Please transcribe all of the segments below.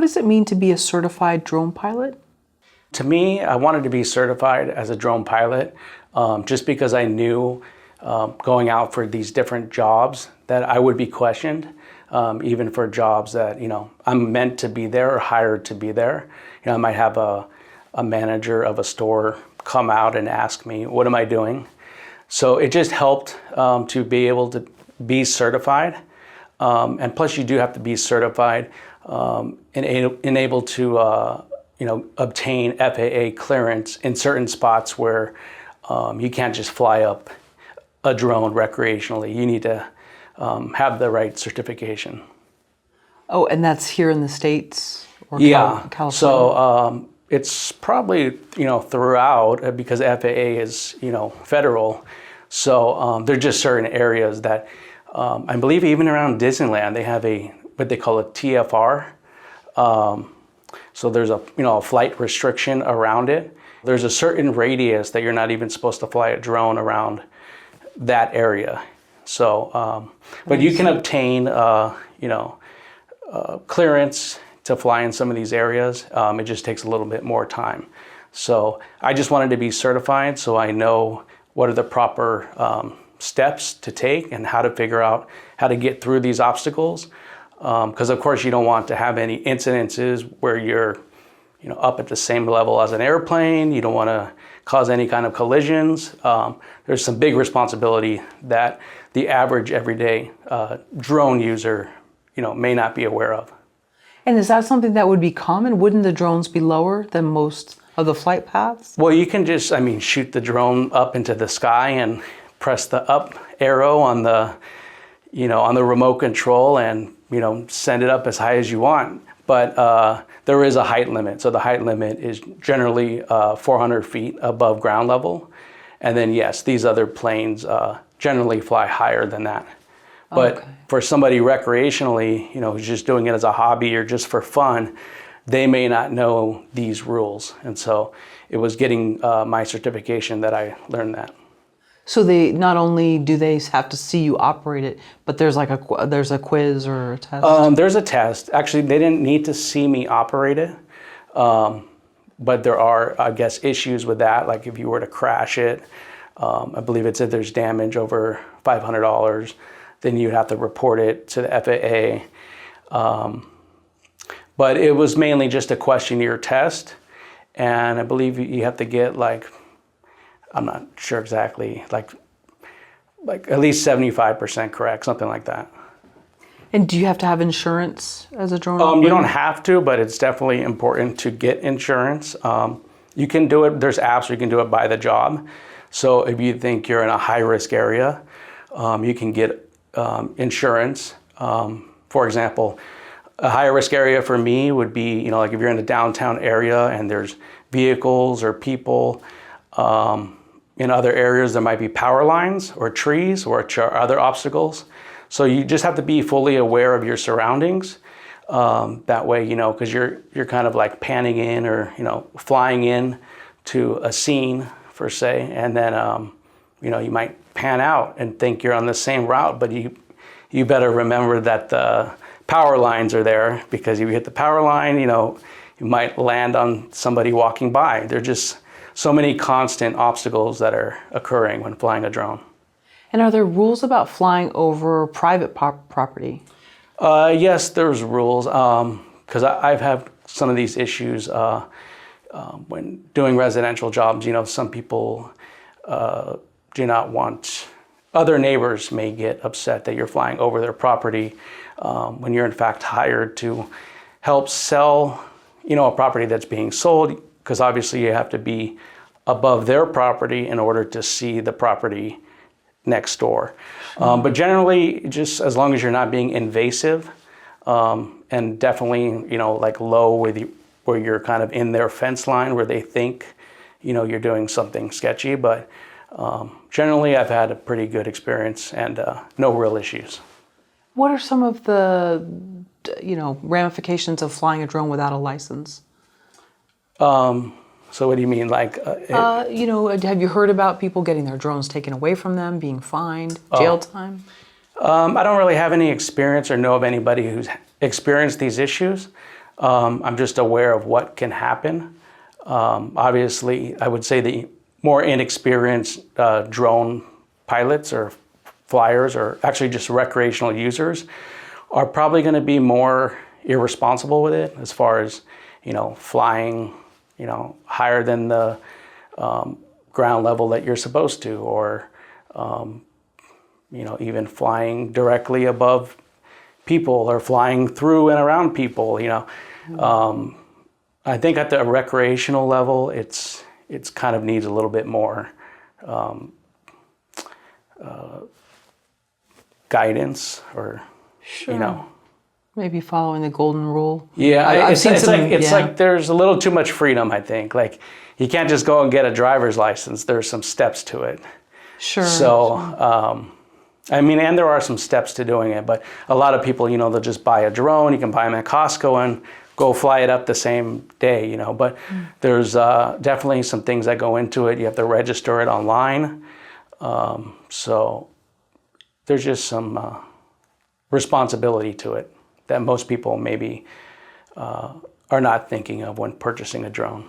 What does it mean to be a certified drone pilot? To me, I wanted to be certified as a drone pilot just because I knew going out for these different jobs that I would be questioned, even for jobs that, I'm meant to be there or hired to be there. I might have a manager of a store come out and ask me, what am I doing? So it just helped to be able to be certified. And plus you do have to be certified and able to obtain FAA clearance in certain spots where you can't just fly up a drone recreationally. You need to have the right certification. Oh, and that's here in the States or California? So it's probably, throughout because FAA is, federal. So there're just certain areas that I believe even around Disneyland, they have what they call a TFR. So there's a flight restriction around it. There's a certain radius that you're not even supposed to fly a drone around that area. So, but you can obtain, clearance to fly in some of these areas. It just takes a little bit more time. So I just wanted to be certified so I know what are the proper steps to take and how to figure out how to get through these obstacles. Because of course you don't want to have any incidences where you're up at the same level as an airplane. You don't want to cause any kind of collisions. There's some big responsibility that the average everyday drone user may not be aware of. And is that something that would be common? Wouldn't the drones be lower than most of the flight paths? Well, you can just, shoot the drone up into the sky and press the up arrow on the, on the remote control and, send it up as high as you want. But there is a height limit. So the height limit is generally 400 feet above ground level. And then yes, these other planes generally fly higher than that. But for somebody recreationally, who's just doing it as a hobby or just for fun, they may not know these rules. And so it was getting my certification that I learned that. So they not only do they have to see you operate it, but there's a quiz or a test? There's a test. Actually, they didn't need to see me operate it. But there are, I guess, issues with that. Like if you were to crash it, I believe it said there's damage over $500, then you'd have to report it to the FAA. But it was mainly just a questionnaire test. And I believe you have to get I'm not sure exactly, like at least 75% correct, something like that. And do you have to have insurance as a drone operator? You don't have to, but it's definitely important to get insurance. You can do it, there's apps where you can do it by the job. So if you think you're in a high risk area, you can get insurance. For example, a high risk area for me would be, like if you're in a downtown area and there's vehicles or people, in other areas there might be power lines or trees or other obstacles. So you just have to be fully aware of your surroundings. That way, because you're kind of like panning in or, flying in to a scene per se. And then, you might pan out and think you're on the same route, but you better remember that the power lines are there, because if you hit the power line, you might land on somebody walking by. They're just so many constant obstacles that are occurring when flying a drone. And are there rules about flying over private property? Yes, there's rules, because I've had some of these issues when doing residential jobs. Some people do not want, other neighbors may get upset that you're flying over their property when you're in fact hired to help sell, a property that's being sold, because obviously you have to be above their property in order to see the property next door. But generally, just as long as you're not being invasive, and definitely, like low where you're kind of in their fence line where they think, you're doing something sketchy. But generally, I've had a pretty good experience and no real issues. What are some of the, ramifications of flying a drone without a license? So what do you mean? Have you heard about people getting their drones taken away from them, being fined, jail time? I don't really have any experience or know of anybody who's experienced these issues. I'm just aware of what can happen. Obviously, I would say the more inexperienced drone pilots or flyers, or actually just recreational users, are probably going to be more irresponsible with it, as far as, flying, higher than the ground level that you're supposed to, or even flying directly above people or flying through and around people. I think at the recreational level, it's kind of needs a little bit more guidance, or Sure. Maybe following the golden rule. Yeah, I've seen it's like there's a little too much freedom, I think. Like, you can't just go and get a driver's license. There's some steps to it. Sure. So, and there are some steps to doing it, but a lot of people, they'll just buy a drone. You can buy them at Costco and go fly it up the same day, But there's definitely some things that go into it. You have to register it online. So there's just some responsibility to it that most people maybe are not thinking of when purchasing a drone.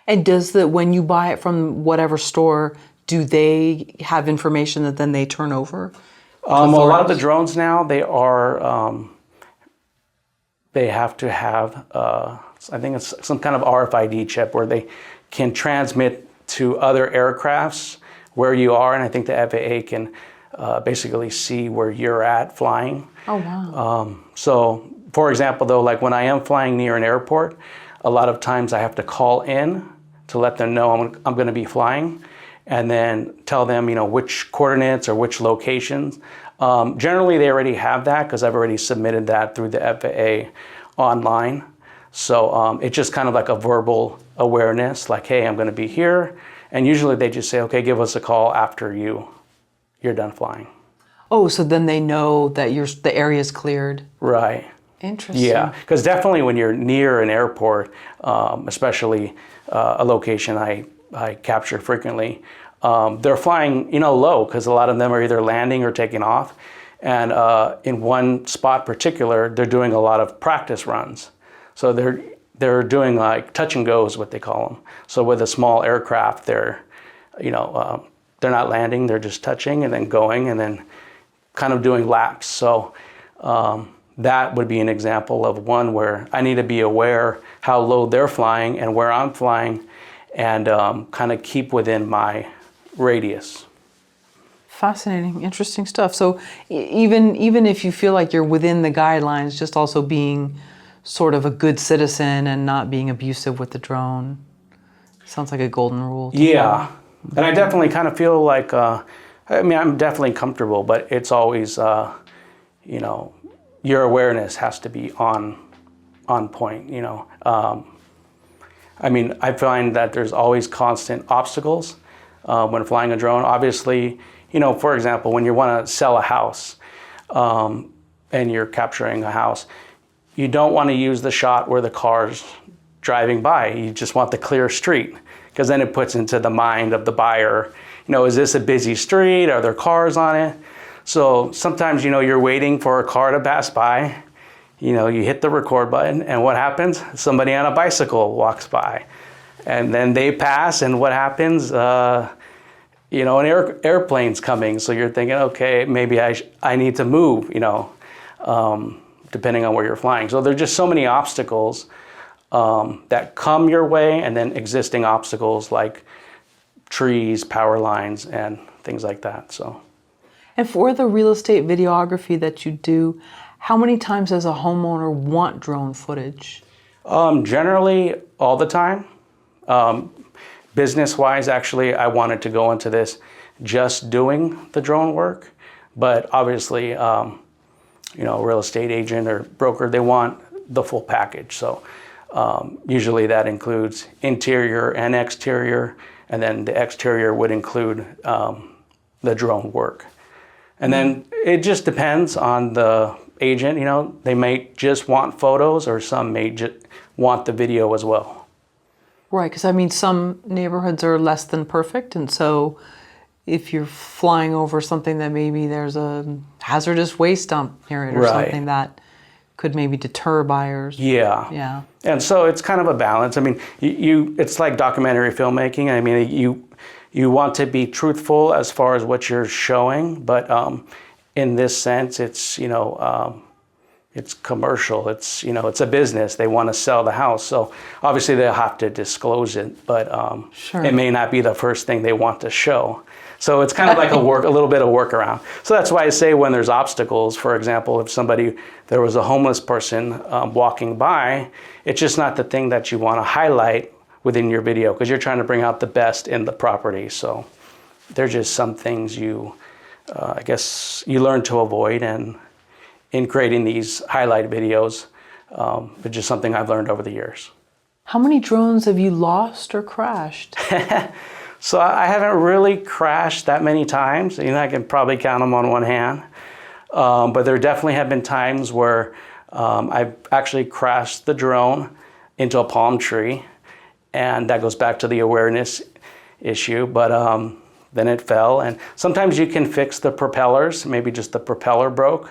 And when you buy it from whatever store, do they have information that then they turn over? A lot of the drones now, they have to have, I think it's some kind of RFID chip where they can transmit to other aircrafts where you are, and I think the FAA can basically see where you're at flying. Oh, wow. So, for example, though, like when I am flying near an airport, a lot of times I have to call in to let them know I'm going to be flying, and then tell them, which coordinates or which locations. Generally, they already have that because I've already submitted that through the FAA online. So it's just kind of like a verbal awareness, like, hey, I'm going to be here. And usually they just say, okay, give us a call after you're done flying. Oh, so then they know that the area is cleared. Right. Interesting. Yeah, because definitely when you're near an airport, especially a location I capture frequently, they're flying, low, because a lot of them are either landing or taking off. And in one spot particular, they're doing a lot of practice runs. So they're doing like touch and go is what they call them. So with a small aircraft, they're not landing, they're just touching and then going and then kind of doing laps. So that would be an example of one where I need to be aware how low they're flying and where I'm flying, and kind of keep within my radius. Fascinating, interesting stuff. So even if you feel like you're within the guidelines, just also being sort of a good citizen and not being abusive with the drone. Sounds like a golden rule. Yeah, and I definitely kind of feel like, I'm definitely comfortable, but it's always, your awareness has to be on point, I find that there's always constant obstacles when flying a drone. Obviously, for example, when you want to sell a house and you're capturing a house, you don't want to use the shot where the car's driving by. You just want the clear street, because then it puts into the mind of the buyer, is this a busy street? Are there cars on it? So sometimes, you're waiting for a car to pass by. You hit the record button, and what happens? Somebody on a bicycle walks by, and then they pass, and what happens? An airplane's coming, so you're thinking, okay, maybe I need to move, depending on where you're flying. So there's just so many obstacles that come your way, and then existing obstacles like trees, power lines, and things like that. So. And for the real estate videography that you do, how many times does a homeowner want drone footage? Generally, all the time. Business-wise, actually, I wanted to go into this just doing the drone work. But obviously, real estate agent or broker, they want the full package. So usually that includes interior and exterior, and then the exterior would include the drone work. And then it just depends on the agent. They may just want photos, or some may just want the video as well. Right, because some neighborhoods are less than perfect, and so if you're flying over something that maybe there's a hazardous waste dump near it or Right. something, that could maybe deter buyers. Yeah. Yeah. And so it's kind of a balance. I mean, it's like documentary filmmaking. I mean, you want to be truthful as far as what you're showing, but in this sense, it's, it's commercial. It's, it's a business. They want to sell the house. So obviously they'll have to disclose it, but Sure. it may not be the first thing they want to show. So it's kind of like a little bit of workaround. So that's why I say when there's obstacles, for example, if there was a homeless person walking by, it's just not the thing that you want to highlight within your video because you're trying to bring out the best in the property. So there's just some things I guess you learn to avoid, and in creating these highlight videos, it's just something I've learned over the years. How many drones have you lost or crashed? So I haven't really crashed that many times. I can probably count them on one hand. But there definitely have been times where I've actually crashed the drone into a palm tree, and that goes back to the awareness issue. But then it fell, and sometimes you can fix the propellers. Maybe just the propeller broke.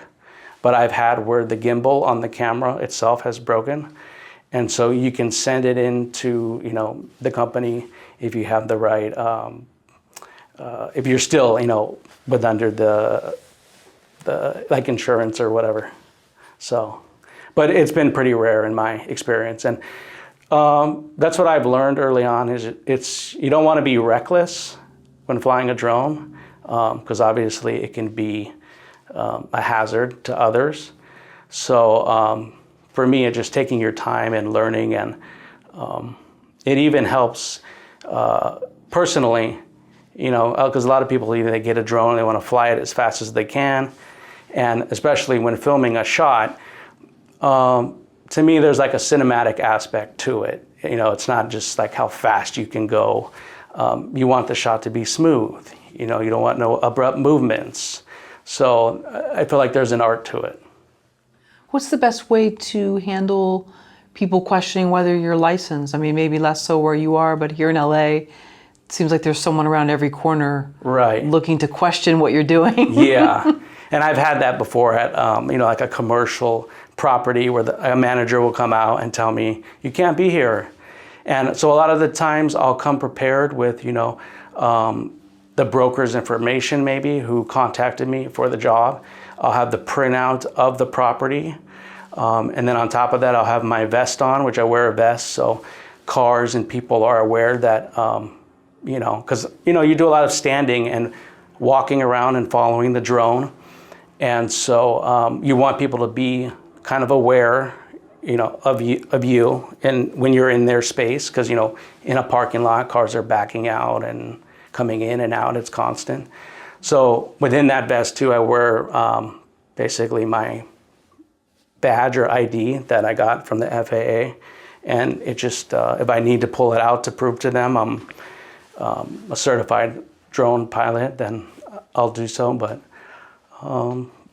But I've had where the gimbal on the camera itself has broken. And so you can send it into, the company if you have the right, if you're still, with under the like insurance or whatever. So, but it's been pretty rare in my experience. And that's what I've learned early on is you don't want to be reckless when flying a drone because obviously it can be a hazard to others. So for me, it's just taking your time and learning, and it even helps personally, because a lot of people they get a drone and they want to fly it as fast as they can, and especially when filming a shot, to me there's like a cinematic aspect to it. It's not just like how fast you can go. You want the shot to be smooth. You don't want no abrupt movements. So I feel like there's an art to it. What's the best way to handle people questioning whether you're licensed? I mean, maybe less so where you are, but here in LA, it seems like there's someone around every corner right, looking to question what you're doing. Yeah, and I've had that before at, like a commercial property where a manager will come out and tell me, you can't be here. And so a lot of the times I'll come prepared with, the broker's information maybe who contacted me for the job. I'll have the printout of the property. And then on top of that, I'll have my vest on, which I wear a vest. So cars and people are aware that, because, you do a lot of standing and walking around and following the drone. And so you want people to be kind of aware, of you and when you're in their space, because, in a parking lot, cars are backing out and coming in and out, it's constant. So within that vest too, I wear basically my badge or ID that I got from the FAA. And it just, if I need to pull it out to prove to them I'm a certified drone pilot, then I'll do so. But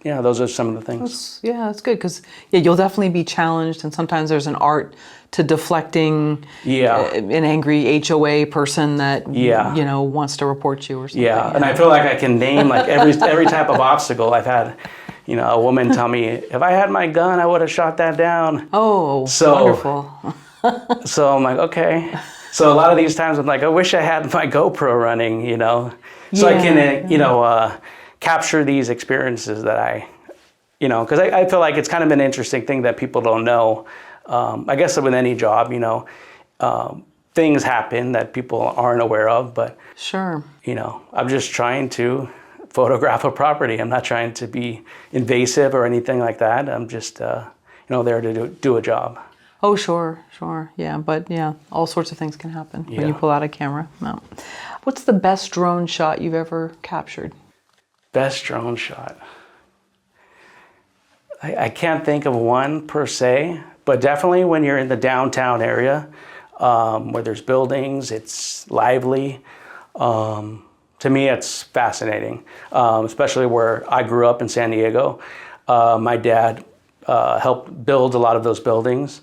yeah, those are some of the things. That's good because you'll definitely be challenged, and sometimes there's an art to deflecting an angry HOA person that wants to report you or something. Yeah, and I feel like I can name like every type of obstacle. I've had, a woman tell me, if I had my gun, I would have shot that down. Oh, so wonderful. So I'm like, okay. So a lot of these times I'm like, I wish I had my GoPro running, so I can, capture these experiences that I, because I feel like it's kind of an interesting thing that people don't know. I guess with any job, things happen that people aren't aware of, but sure, I'm just trying to photograph a property. I'm not trying to be invasive or anything like that. I'm just, there to do a job. Oh, sure. Yeah, but all sorts of things can happen when you pull out a camera. No. What's the best drone shot you've ever captured? Best drone shot. I can't think of one per se, but definitely when you're in the downtown area, where there's buildings, it's lively. To me, it's fascinating, especially where I grew up in San Diego. My dad helped build a lot of those buildings.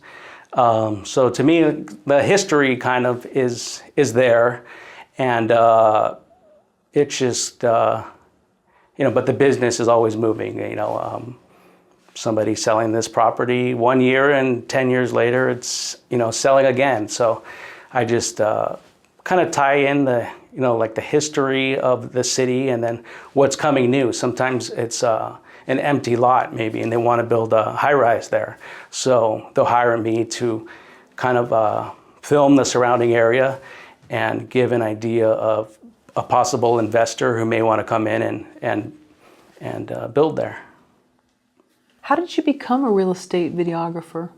So to me, the history kind of is there, and it's just, but the business is always moving, somebody selling this property 1 year, and 10 years later it's, selling again. So I just kind of tie in the, like the history of the city and then what's coming new. Sometimes it's an empty lot maybe, and they want to build a high-rise there. So they'll hire me to kind of film the surrounding area and give an idea of a possible investor who may want to come in and build there. How did you become a real estate videographer?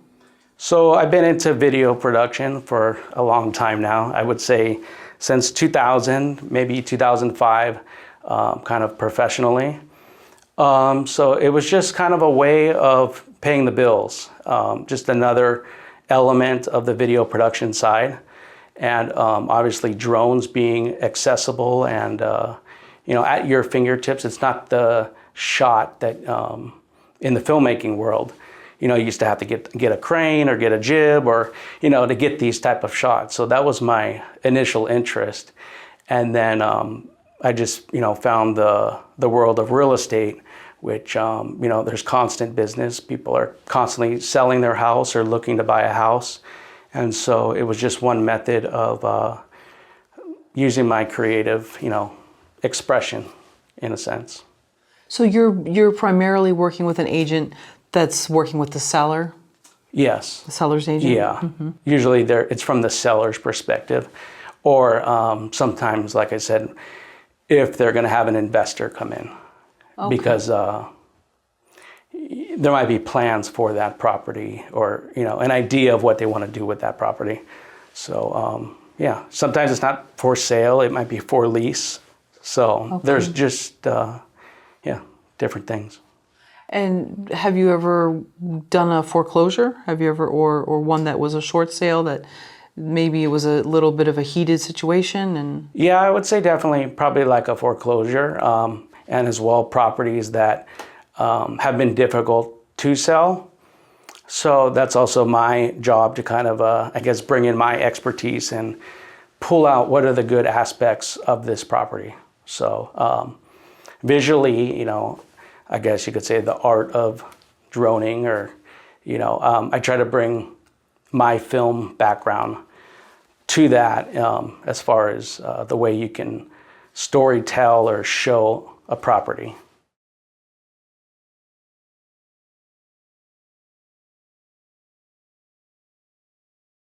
So I've been into video production for a long time now. I would say since 2000, maybe 2005, kind of professionally. So it was just kind of a way of paying the bills, just another element of the video production side. And obviously drones being accessible and at your fingertips. It's not the shot that in the filmmaking world, you used to have to get a crane or get a jib or to get these type of shots. So that was my initial interest. And then I just found the world of real estate, which there's constant business. People are constantly selling their house or looking to buy a house. And so it was just one method of using my creative, expression, in a sense. So you're primarily working with an agent that's working with the seller? Yes. The seller's agent? Yeah. Mm-hmm. Usually it's from the seller's perspective. Or sometimes, like I said, if they're going to have an investor come in. Okay. Because there might be plans for that property or, an idea of what they want to do with that property. So, sometimes it's not for sale. It might be for lease. So there's just, different things. And have you ever done a foreclosure? Have you ever, or one that was a short sale that maybe it was a little bit of a heated situation? And yeah, I would say definitely probably like a foreclosure. And as well properties that have been difficult to sell. So that's also my job to kind of, bring in my expertise and pull out what are the good aspects of this property. So visually, I guess you could say the art of droning or, I try to bring my film background to that as far as the way you can story tell or show a property.